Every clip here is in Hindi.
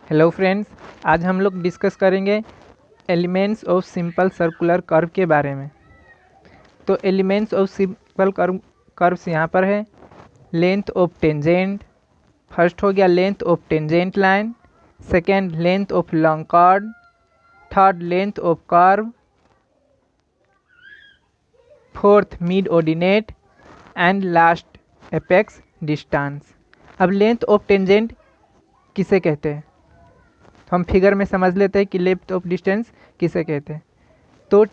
हेलो फ्रेंड्स, आज हम लोग डिस्कस करेंगे elements of simple circular curve के बारे में। तो एलिमेंट्स ऑफ सिंपल कर्व्स यहाँ पर है। लेंथ ऑफ टेंजेंट, फर्स्ट हो गया length of tangent line, second length of long chord, third length of curve, fourth mid ordinate and last apex distance. अब लेंथ ऑफ टेंजेंट किसे कहते हैं तो हम फिगर में समझ लेते हैं कि लेंथ ऑफ डिस्टेंस किसे कहते हैं। तो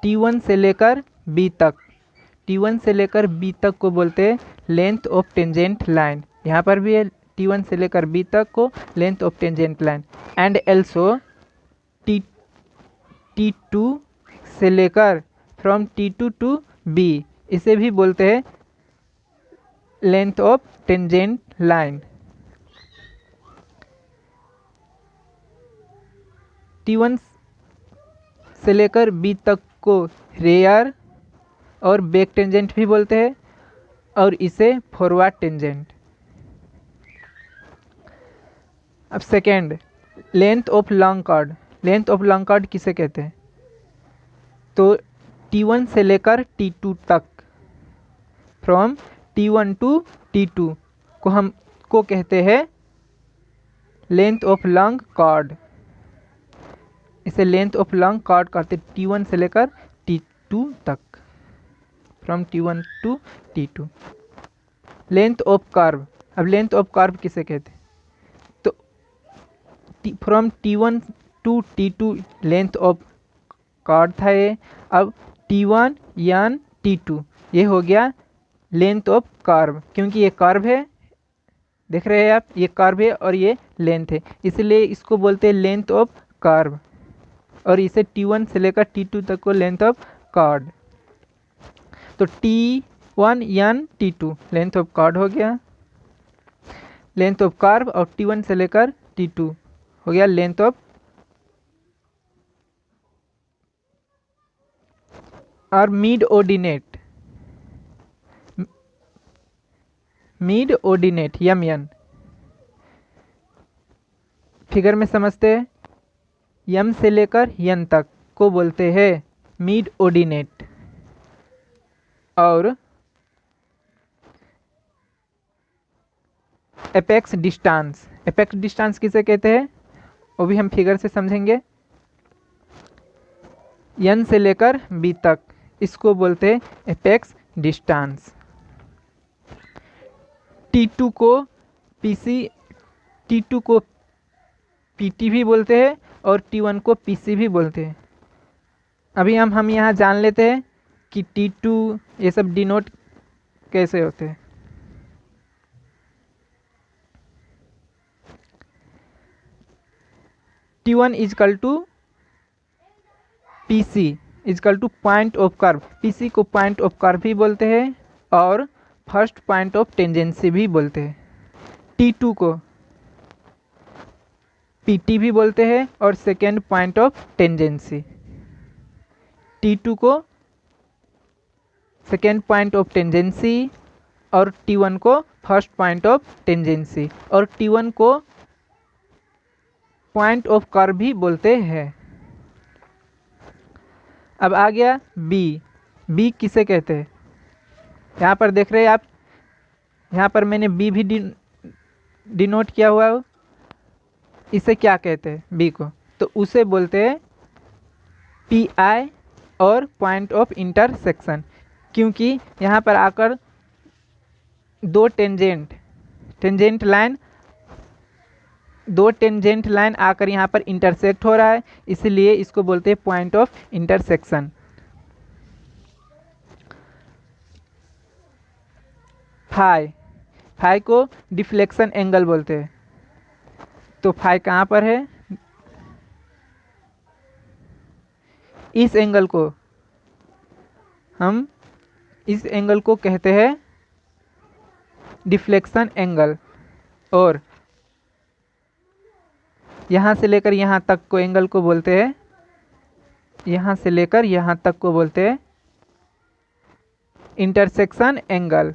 T1 से लेकर B तक, T1 से लेकर B तक को बोलते हैं लेंथ ऑफ टेंजेंट लाइन। यहाँ पर भी है T1 से लेकर B तक को length of tangent line. And also T2 से लेकर फ्रॉम T2 टू B, इसे भी बोलते हैं length of tangent line. T1 से लेकर B तक को रेयर और बैक टेंजेंट भी बोलते हैं और इसे फॉरवर्ड टेंजेंट। अब second length of long chord, length of long chord किसे कहते हैं तो T1 से लेकर T2 तक, फ्रॉम T1 टू T2 को हम को कहते हैं लेंथ ऑफ लॉन्ग कॉर्ड। इसे लेंथ ऑफ लॉन्ग कॉर्ड कहते हैं T1 से लेकर T2 तक, from T1 to T2। Length of curve, अब लेंथ ऑफ कर्व किसे कहते हैं तो from T1 to T2 length of curve था ये। अब T1 यान T2 ये हो गया लेंथ ऑफ कर्व, क्योंकि ये कर्व है, देख रहे हैं आप, ये कर्व है और ये लेंथ है, इसलिए इसको बोलते हैं लेंथ ऑफ कर्व। और इसे T1 से लेकर T2 तक को लेंथ ऑफ कॉर्ड। तो T1 यान T2 लेंथ ऑफ कॉर्ड हो गया, लेंथ ऑफ कर्व, और T1 से लेकर T2 हो गया लेंथ ऑफ। और mid ordinate, mid ordinate MN, figure में समझते हैं, M से लेकर N तक को बोलते हैं मिड ऑर्डिनेट। और एपेक्स डिस्टेंस, एपेक्स डिस्टेंस किसे कहते हैं वो भी हम फिगर से समझेंगे। N से लेकर B तक, इसको बोलते हैं एपेक्स डिस्टेंस। T2 को PC, T2 को PT भी बोलते हैं और T1 को PC भी बोलते हैं। अभी हम यहाँ जान लेते हैं कि T2 ये सब डिनोट कैसे होते हैं। T1 equal to PC equal to point of curve, PC को पॉइंट ऑफ कर्व भी बोलते हैं और फर्स्ट पॉइंट ऑफ टेंजेंसी भी बोलते हैं। T2 को PT भी बोलते हैं और second point of tangency. T2 को सेकेंड पॉइंट ऑफ टेंजेंसी और T1 को फर्स्ट पॉइंट ऑफ टेंजेंसी, और T1 को पॉइंट ऑफ कर्व भी बोलते हैं। अब आ गया B किसे कहते हैं, यहाँ पर देख रहे हैं आप, यहाँ पर मैंने B भी डिनोट किया हुआ है। इसे क्या कहते हैं B को तो उसे बोलते हैं PI और पॉइंट ऑफ इंटरसेक्शन, क्योंकि यहाँ पर आकर दो टेंजेंट लाइन आकर यहाँ पर इंटरसेक्ट हो रहा है, इसलिए इसको बोलते हैं पॉइंट ऑफ इंटरसेक्शन। फाई को डिफ्लेक्शन एंगल बोलते हैं। तो फाई कहाँ पर है, इस एंगल को कहते हैं डिफ्लेक्शन एंगल, और यहाँ से लेकर यहाँ तक को एंगल को बोलते हैं, यहाँ से लेकर यहाँ तक को बोलते हैं इंटरसेक्शन एंगल।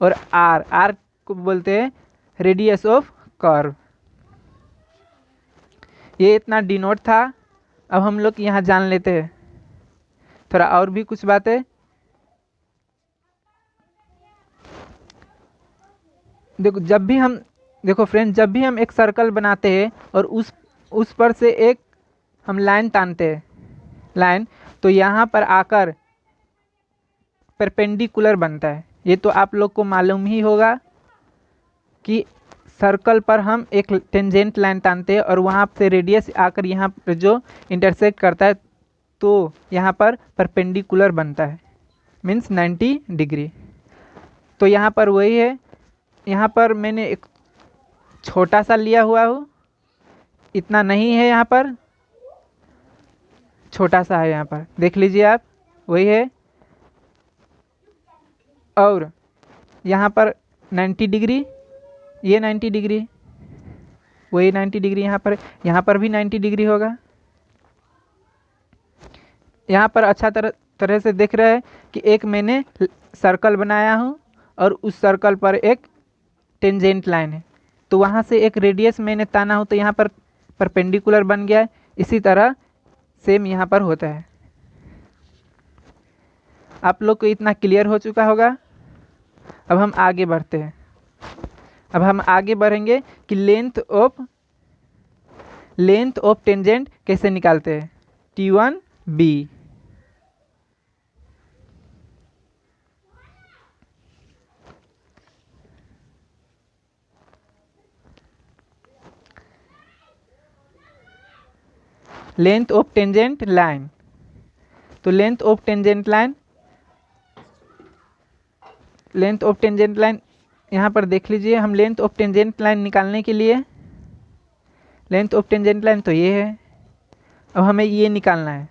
और आर को बोलते हैं रेडियस ऑफ कर्व। ये इतना डिनोट था। अब हम लोग यहाँ जान लेते हैं थोड़ा और भी कुछ बातें। देखो फ्रेंड, जब भी हम एक सर्कल बनाते हैं और उस पर से एक हम लाइन तानते हैं लाइन, तो यहाँ पर आकर परपेंडिकुलर बनता है। ये तो आप लोग को मालूम ही होगा कि सर्कल पर हम एक टेंजेंट लाइन तानते हैं और वहाँ से रेडियस आकर यहाँ पर जो इंटरसेक्ट करता है तो यहाँ पर परपेंडिकुलर बनता है, मीन्स 90 डिग्री। तो यहाँ पर वही है। यहाँ पर मैंने एक छोटा सा लिया हुआ हूँ, इतना नहीं है, यहाँ पर छोटा सा है, यहाँ पर देख लीजिए आप, वही है। और यहाँ पर 90 डिग्री, ये 90 डिग्री, वही 90 डिग्री यहाँ पर भी 90 डिग्री होगा। यहाँ पर अच्छा तरह से देख रहे हैं कि एक मैंने सर्कल बनाया हूँ और उस सर्कल पर एक टेंजेंट लाइन है, तो वहाँ से एक रेडियस मैंने ताना हो तो यहाँ पर परपेंडिकुलर बन गया है। इसी तरह सेम यहाँ पर होता है। आप लोग को इतना क्लियर हो चुका होगा। अब हम आगे बढ़ते हैं। अब हम आगे बढ़ेंगे कि लेंथ ऑफ टेंजेंट कैसे निकालते हैं। T1b। Length of tangent line, तो लेंथ ऑफ टेंजेंट लाइन यहाँ पर देख लीजिए। हम लेंथ ऑफ टेंजेंट लाइन निकालने के लिए, लेंथ ऑफ टेंजेंट लाइन तो ये है, अब हमें ये निकालना है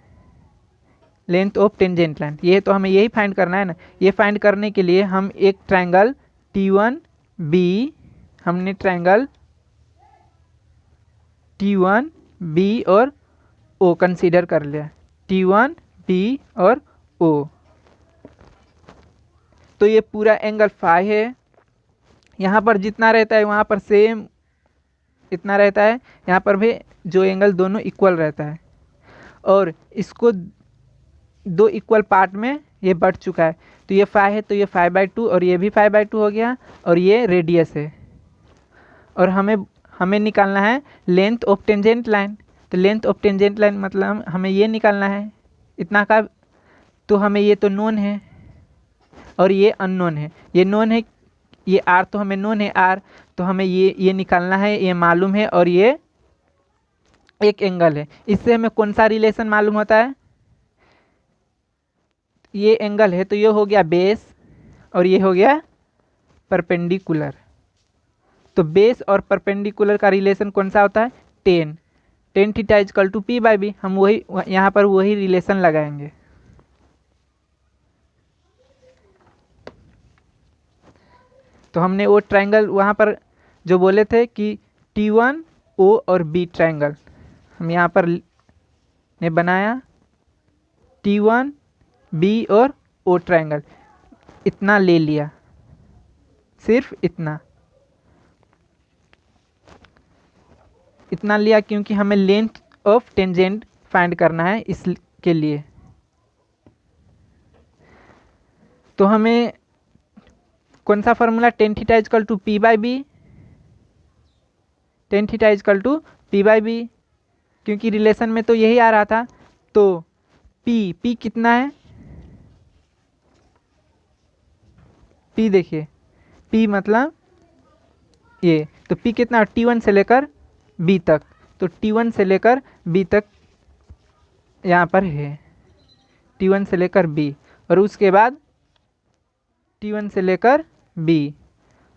लेंथ ऑफ टेंजेंट लाइन। ये तो हमें यही फाइंड करना है ना। ये फाइंड करने के लिए हम एक ट्रायंगल T1b, हमने ट्रायंगल T1b और O कंसीडर कर लिया, T1b और O। तो ये पूरा एंगल फाई है। यहाँ पर जितना रहता है वहाँ पर सेम इतना रहता है, यहाँ पर भी जो एंगल दोनों इक्वल रहता है। और इसको दो इक्वल पार्ट में ये बढ़ चुका है, तो ये फाई है तो ये 5/2 और ये भी 5/2 हो गया, और ये रेडियस है। और हमें निकालना है लेंथ ऑफ टेंजेंट लाइन। तो लेंथ ऑफ टेंजेंट लाइन मतलब हमें ये निकालना है इतना का। तो हमें ये तो नोन है और ये अननोन है। ये नोन है, ये आर तो हमें नोन है आर, तो हमें ये निकालना है, ये मालूम है। और ये एक एंगल है, इससे हमें कौन सा रिलेशन मालूम होता है। ये एंगल है तो ये हो गया बेस और ये हो गया परपेंडिकुलर। तो बेस और परपेंडिकुलर का रिलेशन कौन सा होता है, 10 थीटा इक्वल टू P/B। हम वही यहाँ पर वही रिलेशन लगाएंगे। तो हमने वो ट्रायंगल वहाँ पर जो बोले थे कि T1O और B ट्रायंगल, हम यहाँ पर ने बनाया T1B और O ट्रायंगल। इतना ले लिया, सिर्फ इतना लिया, क्योंकि हमें लेंथ ऑफ टेंजेंट फाइंड करना है इसके लिए। तो हमें कौन सा formula, tan theta equal to P/B, tan theta equal to P/B, क्योंकि रिलेशन में तो यही आ रहा था। तो P कितना है, P देखिए, P मतलब ये, तो P कितना, T1 से लेकर B तक। तो T1 से लेकर B तक यहाँ पर है, T1 से लेकर B, और उसके बाद T1 से लेकर B,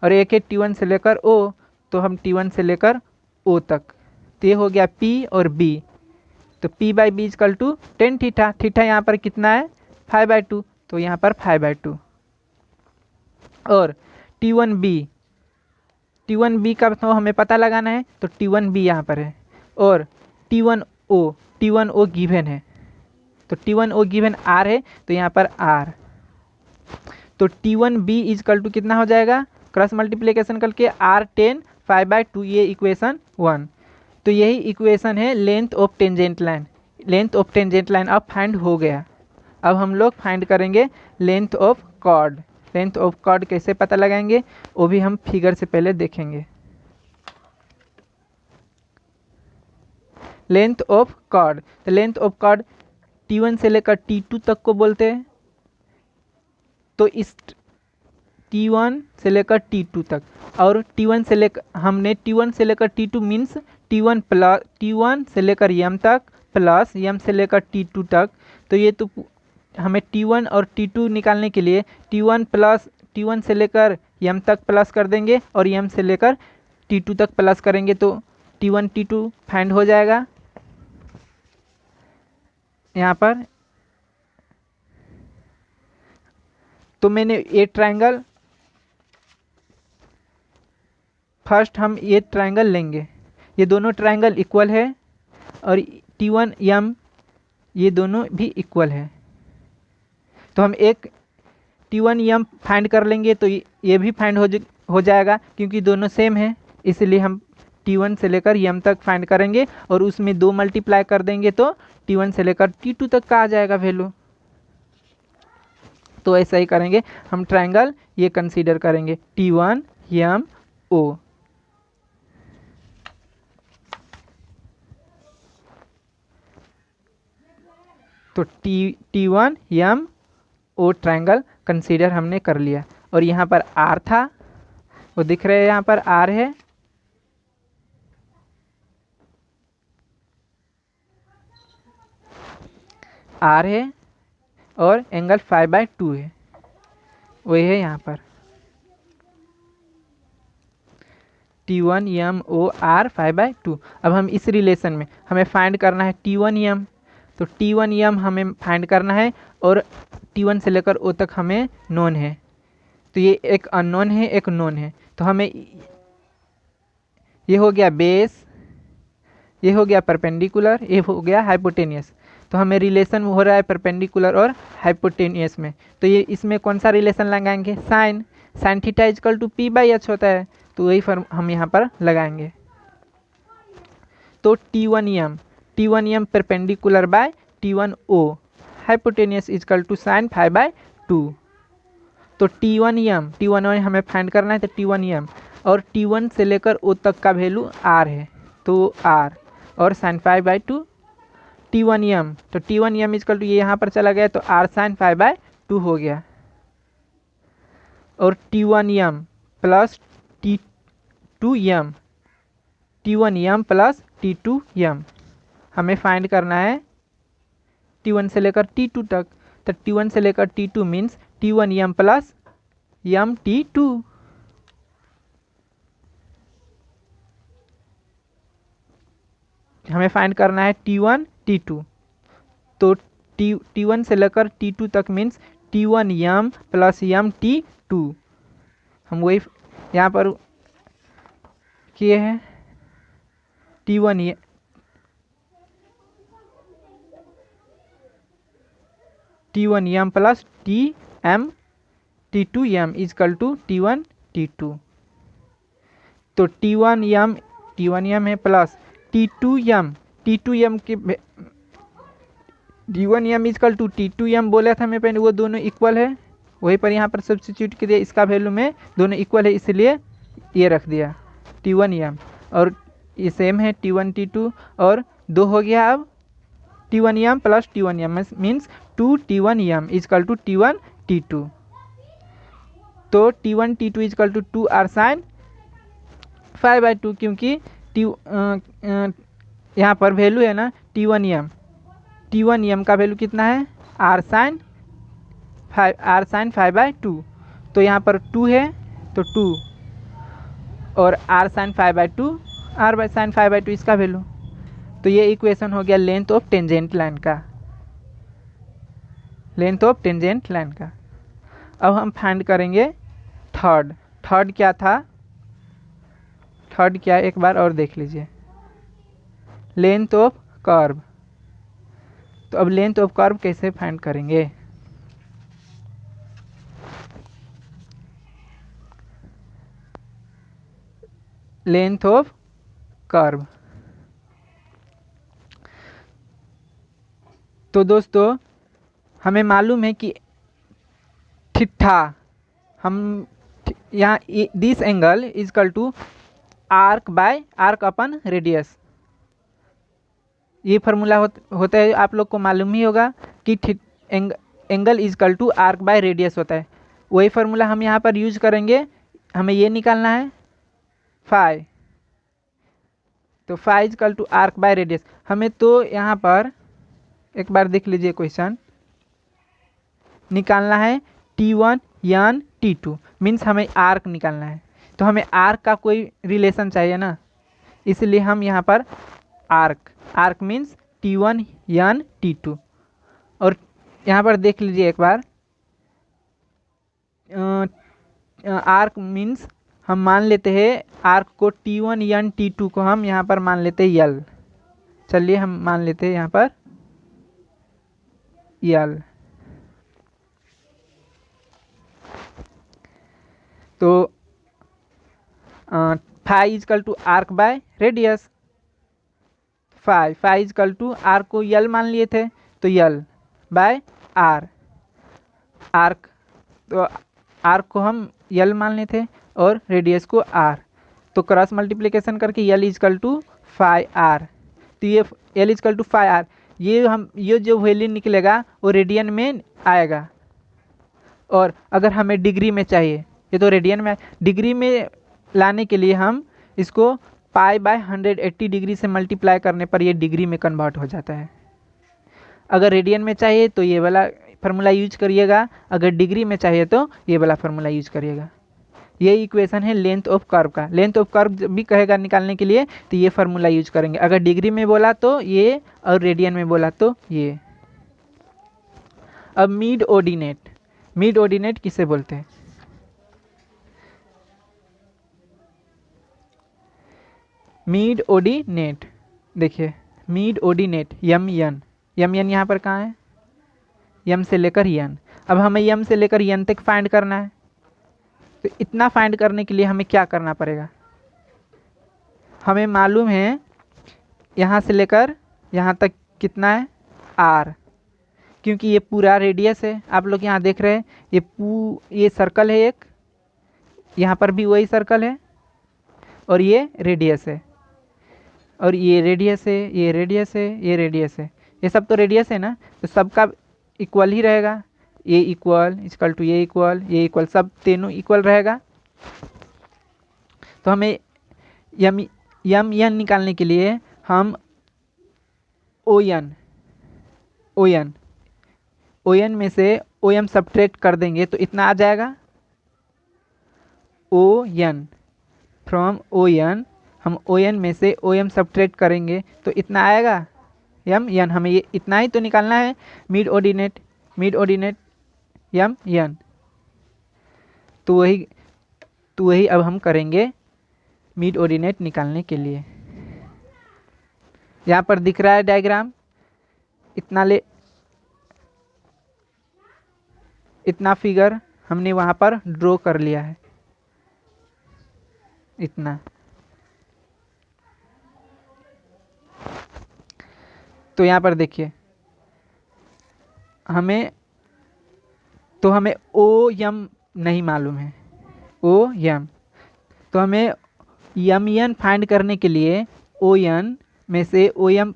और एक है T1 से लेकर O, तो हम T1 से लेकर O तक। तो ये हो गया P और B। तो P/B equal to tan theta, theta यहाँ पर कितना है 5/2, तो यहाँ पर 5/2। और T1B का तो हमें पता लगाना है, तो T1B यहाँ पर है। और T1O गिवन है, तो T1O गिवन R है, तो यहाँ पर R। तो T1B इक्वल टू कितना हो जाएगा, क्रॉस मल्टीप्लिकेशन करके R tan 5/2, ये इक्वेशन 1। तो यही इक्वेशन है length of tangent line. Length of tangent line अब फाइंड हो गया। अब हम लोग फाइंड करेंगे length of chord. Length of chord कैसे पता लगाएंगे वो भी हम फिगर से पहले देखेंगे। लेंथ ऑफ कॉर्ड, तो लेंथ ऑफ कॉर्ड T1 से लेकर T2 तक को बोलते हैं। तो इस T1 से लेकर T2 तक, और T1 से लेकर हमने T1 से लेकर T2 मीन्स T1 से लेकर M तक प्लस M से लेकर T2 तक। तो ये तो हमें T1 और T2 निकालने के लिए T1 से लेकर M तक प्लस कर देंगे और M से लेकर T2 तक प्लस करेंगे, तो T1 T2 फाइंड हो जाएगा। यहाँ पर तो मैंने ये ट्रायंगल, फर्स्ट हम ये ट्रायंगल लेंगे। ये दोनों ट्रायंगल इक्वल है और T1 M ये दोनों भी इक्वल है। तो हम एक T1 M फाइंड कर लेंगे, तो ये भी फाइंड हो जाएगा क्योंकि दोनों सेम है। इसलिए हम T1 से लेकर M तक फाइंड करेंगे और उसमें 2 मल्टीप्लाई कर देंगे तो T1 से लेकर T2 तक का आ जाएगा वैल्यू। तो ऐसा ही करेंगे हम। ट्रायंगल ये कंसीडर करेंगे T1 M O। तो T1 M O triangle consider हमने कर लिया। और यहाँ पर R था, वो दिख रहे हैं, यहाँ पर R है। R है और एंगल 5/2 है, वही है यहाँ पर T1 M O R 5/2। अब हम इस रिलेशन में हमें फाइंड करना है T1 M। तो T1 M हमें फाइंड करना है और T1 से लेकर O तक हमें नोन है। तो ये एक अननोन है, एक नोन है। तो हमें ये हो गया बेस, ये हो गया परपेंडिकुलर, ये हो गया हाइपोटेनियस। तो हमें रिलेशन हो रहा है परपेंडिकुलर और हाइपोटेनियस में। तो ये इसमें कौन सा रिलेशन लगाएंगे? Sine theta equal to P/H होता है, तो वही फॉर्म हम यहाँ पर लगाएंगे। तो T1 M perpendicular by T1 O hypotenuse equal to sine 5/2। तो T1 M हमें फाइंड करना है, तो T1 M और T1 से लेकर O तक का वैल्यू R है, तो R और साइन 5/2 T1 M। तो T1 M इजकल टू ये यहाँ पर चला गया तो R साइन 5/2 हो गया। और T1 M plus T2 M, T1 M plus T2 M हमें फाइंड करना है T1 से लेकर T2 तक। तो T1 से लेकर T2 means T1 M plus M T2। हमें फाइंड करना है T1 T2। तो T1 से लेकर T2 तक means T1 M plus M T2। हम वही यहाँ पर किए हैं T1 M plus T2 M equal to T1 T2। तो T1 M है प्लस T2 M के T1 M equal to T2 M बोला था मैं पहले, वो दोनों इक्वल है। वहीं पर यहाँ पर सब्स्टिट्यूट कर दिया, इसका वैल्यू में दोनों इक्वल है इसलिए ये रख दिया T1 M। और ये सेम है T1 T2 और 2 हो गया। अब T1 M plus T1 M means 2 T1 M equal to T1 T2। तो T1 T2 is equal to 2 R sine 5/2, क्योंकि यहाँ पर वैल्यू है ना T1 M का वैल्यू कितना है? R sine 5/2। तो यहाँ पर 2 है तो 2 और R साइन 5/2, R साइन 5/2 इसका वैल्यू। तो ये इक्वेशन हो गया लेंथ ऑफ टेंजेंट लाइन का, लेंथ ऑफ टेंजेंट लाइन का। अब हम फाइंड करेंगे थर्ड क्या था? थर्ड क्या एक बार और देख लीजिए, लेंथ ऑफ कर्व। तो अब लेंथ ऑफ कर्व कैसे फाइंड करेंगे? Length of curve. तो दोस्तों हमें मालूम है कि थीटा, हम यहाँ this angle is equal to arc by arc upon radius, ये फार्मूला होता है, आप लोग को मालूम ही होगा कि angle is equal to arc by radius होता है। वही फार्मूला हम यहाँ पर यूज करेंगे। हमें ये निकालना है फाई, तो phi is equal to arc by radius. हमें तो यहाँ पर एक बार देख लीजिए क्वेश्चन, निकालना है T1 यान T2, मीन्स हमें आर्क निकालना है। तो हमें आर्क का कोई रिलेशन चाहिए ना, इसलिए हम यहाँ पर आर्क मीन्स T1 यान T2। और यहाँ पर देख लीजिए एक बार, आर्क मीन्स हम मान लेते हैं आर्क को T1 यान T2 को हम यहाँ पर मान लेते हैं यल। चलिए हम मान लेते हैं यहाँ पर यल। तो phi is equal to arc by radius, phi is equal to arc को यल मान लिए थे, तो यल बाय आर, आर्क तो आर्क को हम यल मान लिए थे और रेडियस को आर, तो क्रॉस मल्टीप्लिकेशन करके L is equal to phi R. तो ये L is equal to phi R, ये जो वैल्यू निकलेगा वो रेडियन में आएगा। और अगर हमें डिग्री में चाहिए, ये तो रेडियन में, डिग्री में लाने के लिए हम इसको पाई बाय 180 डिग्री से मल्टीप्लाई करने पर ये डिग्री में कन्वर्ट हो जाता है। अगर रेडियन में चाहिए तो ये वाला फार्मूला यूज करिएगा, अगर डिग्री में चाहिए तो ये वाला फार्मूला यूज करिएगा। ये इक्वेशन है लेंथ ऑफ कर्व का। लेंथ ऑफ कर्व जब भी कहेगा निकालने के लिए तो ये फार्मूला यूज करेंगे, अगर डिग्री में बोला तो ये और रेडियन में बोला तो ये। अब मिड ऑर्डिनेट किसे बोलते हैं? मिड ऑर्डिनेट, देखिए मिड ऑर्डिनेट यम यन यहाँ पर कहाँ है? यम से लेकर यन। अब हमें यम से लेकर यन तक फाइंड करना है, तो इतना फाइंड करने के लिए हमें क्या करना पड़ेगा? हमें मालूम है यहाँ से लेकर यहाँ तक कितना है? आर, क्योंकि ये पूरा रेडियस है। आप लोग यहाँ देख रहे हैं ये सर्कल है एक, यहाँ पर भी वही सर्कल है, और ये रेडियस है, और ये रेडियस है, ये रेडियस है, ये रेडियस है, ये सब तो रेडियस है ना, तो सबका इक्वल ही रहेगा। ये इक्वल इक्वल टू ये इक्वल, सब तीनों इक्वल रहेगा। तो हमें यम यन निकालने के लिए हम ओ एन में से ओ एम सब्ट्रैक्ट कर देंगे तो इतना आ जाएगा। O N, from O N हम ओ एन में से ओ एम सब्ट्रैक्ट करेंगे तो इतना आएगा यम एन। हमें ये इतना ही तो निकालना है, मिड ऑर्डिनेट यम एन। तो वही अब हम करेंगे मिड ऑर्डिनेट निकालने के लिए। यहाँ पर दिख रहा है डायग्राम, इतना फिगर हमने वहाँ पर ड्रॉ कर लिया है, इतना। तो यहाँ पर देखिए हमें ओ यम नहीं मालूम है, ओ यम। तो हमें यम एन फाइंड करने के लिए ओ एन में से ओ एम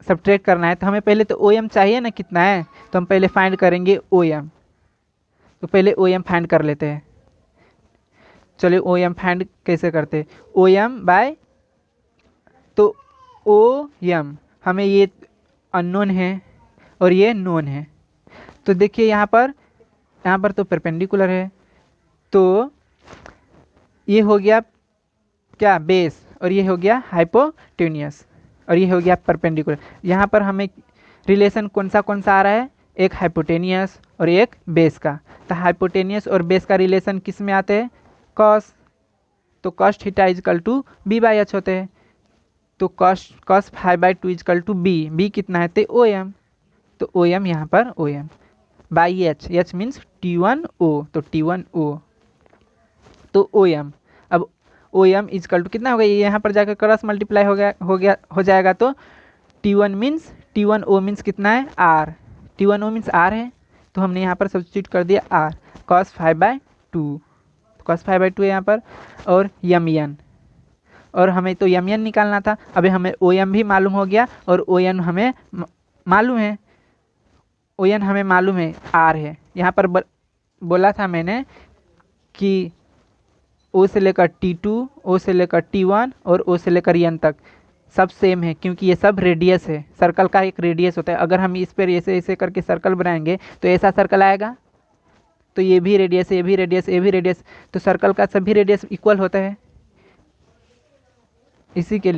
सब्ट्रैक्ट करना है। तो हमें पहले तो ओ एम चाहिए ना, कितना है, तो हम पहले फाइंड करेंगे ओ एम। तो पहले ओ एम फाइंड कर लेते हैं। चलिए ओ एम फाइंड कैसे करते हैं? ओ एम बाय, तो ओ एम हमें ये अननोन है और ये नोन है। तो देखिए यहाँ पर तो परपेंडिकुलर है, तो ये हो गया क्या? बेस, और ये हो गया हाइपोटेन्यूस, और ये हो गया परपेंडिकुलर। यहाँ पर हमें रिलेशन कौन सा आ रहा है? एक हाइपोटेनियस और एक बेस का। तो हाइपोटेनियस और बेस का रिलेशन किस में आते हैं? कॉस। तो cos theta equal to B by H होते हैं। तो कॉस 5/2 इजकल टू बी कितना है? तो ओ एम। तो ओ एम यहाँ पर O M by H means T1O, तो T1O तो ओ एम। अब ओ एम इजकल टू कितना हो गया, ये यहाँ पर जाकर क्रॉस मल्टीप्लाई हो जाएगा तो T1 means T1 O means कितना है R, T1 O means R है, तो हमने यहाँ पर सब्स्टिट्यूट कर दिया R cos 5/2, cos 5/2 है यहाँ पर, और यम एन, और हमें तो यम एन निकालना था। अभी हमें ओ एम भी मालूम हो गया और ओ एन हमें मालूम है, ओ एन हमें मालूम है R है। यहाँ पर बोला था मैंने कि ओ से लेकर T2, ओ से लेकर T1 और ओ से लेकर एन तक सब सेम है, क्योंकि ये सब रेडियस है, सर्कल का एक रेडियस होता है। अगर हम इस पर ऐसे ऐसे करके सर्कल बनाएंगे तो ऐसा सर्कल आएगा, तो ये भी रेडियस है, ये भी रेडियस, ये भी रेडियस, तो सर्कल का सभी रेडियस इक्वल होता है। उसी के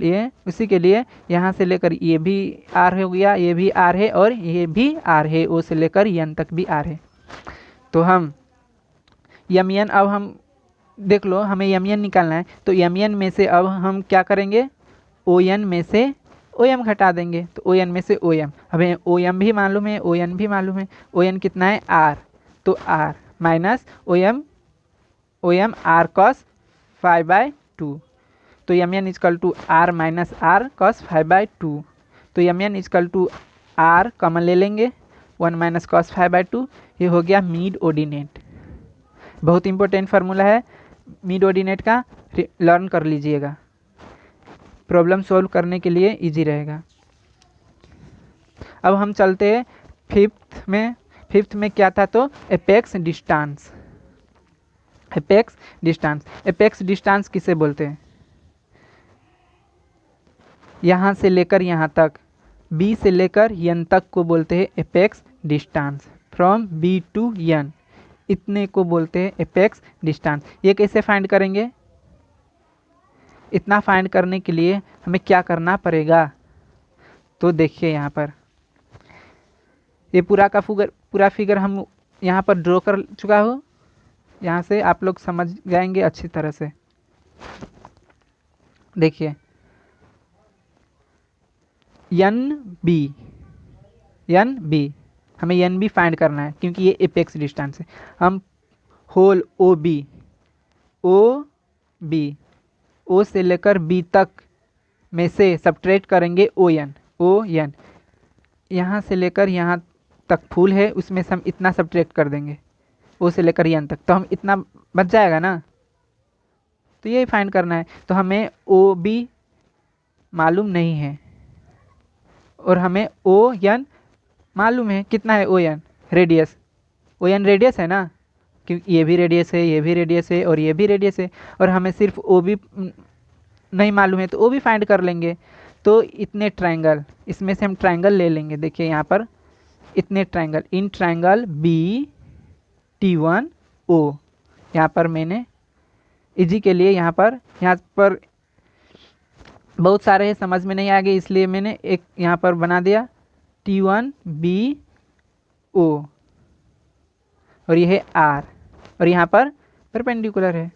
लिए यहाँ से लेकर ये भी आर हो गया, ये भी आर है और ये भी आर है, ओ से लेकर एन तक भी आर है। तो हम यम एन, अब हम देख लो हमें यम एन निकालना है, तो यम एन में से अब हम क्या करेंगे, ओ एन में से ओ एम घटा देंगे, तो ओ एन में से ओ एम, हमें ओ एम भी मालूम है, ओ एन भी मालूम है। ओ एन कितना है आर, तो R minus O M R cos 5/2, तो M N equal to R minus R cos 5/2, तो M N equal to R common ले लेंगे, 1 माइनस कॉस 5/2, ये हो गया मिड ऑर्डिनेट। बहुत इंपॉर्टेंट फार्मूला है मिड ऑर्डिनेट का, लर्न कर लीजिएगा, प्रॉब्लम सॉल्व करने के लिए इजी रहेगा। अब हम चलते हैं फिफ्थ में क्या था, तो एपेक्स डिस्टेंस। एपेक्स डिस्टेंस किसे बोलते हैं, यहाँ से लेकर यहाँ तक, बी से लेकर एन तक को बोलते हैं apex distance, from B to N, इतने को बोलते हैं एपेक्स डिस्टेंस। ये कैसे फाइंड करेंगे, इतना फाइंड करने के लिए हमें क्या करना पड़ेगा, तो देखिए यहाँ पर ये पूरा फिगर हम यहाँ पर ड्रॉ कर चुका हूँ, यहाँ से आप लोग समझ जाएंगे अच्छी तरह से। देखिए एन बी हमें एन बी फाइंड करना है, क्योंकि ये एपेक्स डिस्टेंस है। हम होल ओ बी ओ से लेकर बी तक में से सब्ट्रैक्ट करेंगे ओ एन, यहाँ से लेकर यहाँ तक फुल है, उसमें से हम इतना सब्ट्रैक्ट कर देंगे ओ से लेकर एन तक, तो हम इतना बच जाएगा ना, तो ये फाइंड करना है। तो हमें ओ बी मालूम नहीं है और हमें ओ एन मालूम है, कितना है O N radius, O N radius है ना, क्योंकि ये भी रेडियस है, ये भी रेडियस है और ये भी रेडियस है, और हमें सिर्फ ओ भी नहीं मालूम है, तो ओ भी फाइंड कर लेंगे। तो इतने ट्रायंगल, इसमें से हम ट्रायंगल ले लेंगे। देखिए यहाँ पर इतने triangle, in triangle B T1 O, यहाँ पर मैंने इजी के लिए यहाँ पर बहुत सारे हैं, समझ में नहीं आ गए, इसलिए मैंने एक यहाँ पर बना दिया T1 B O, और ये है R, और यहाँ पर परपेंडिकुलर है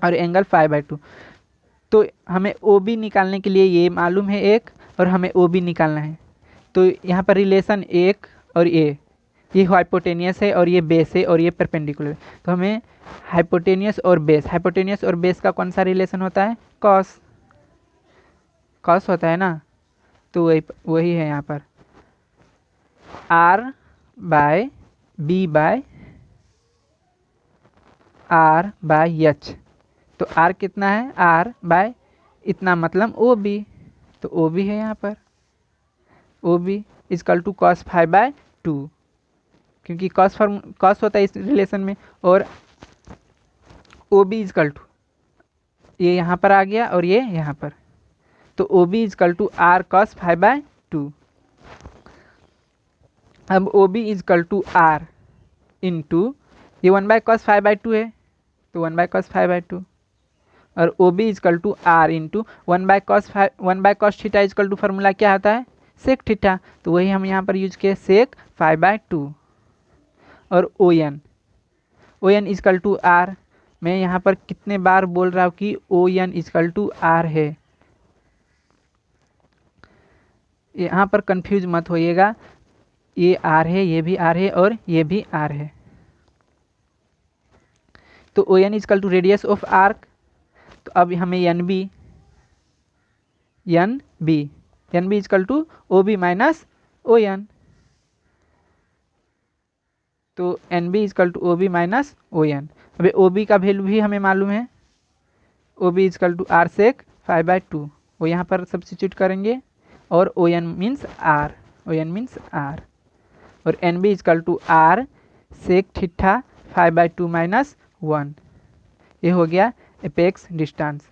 और एंगल 5/2। तो हमें OB निकालने के लिए ये मालूम है एक, और हमें OB निकालना है। तो यहाँ पर रिलेशन एक और ये हाइपोटेनियस है और ये बेस है और ये परपेंडिकुलर है, तो हमें हाइपोटेनियस और बेस का कौन सा रिलेशन होता है, कॉस होता है ना, तो वही है यहाँ पर R/B/R/H। तो R कितना है, R/ इतना मतलब OB, तो OB है यहाँ पर, OB इजकल टू cos 5/2, क्योंकि cos होता है इस रिलेशन में, और OB इजकल टू ये यहाँ पर आ गया और ये यहाँ पर, तो OB equal to R cos 5/2। अब OB equal to R into ये 1/cos 5/2 है, तो 1/cos 5/2, और OB equal to R into 1/cos theta equal to formula क्या होता है, सेक थीटा, तो वही हम यहाँ पर यूज किए सेक 5/2। और ON इजकल टू R, मैं यहाँ पर कितने बार बोल रहा हूँ कि ON इजकल टू R है, यहाँ पर कंफ्यूज मत होइएगा, ये R है, ये भी R है और ये भी R है। तो ON equal to radius of arc, तो अब हमें N B equal to O B minus O N, तो N B equal to O B minus O N. अभी ओ बी का वैल्यू भी हमें मालूम है, O B equal to R sec 5/2, वो यहाँ पर सब्स्टिट्यूट करेंगे, और ओ एन मीन्स आर, और N B equal to R sec theta 5/2 minus 1। ये हो गया एपेक्स डिस्टेंस।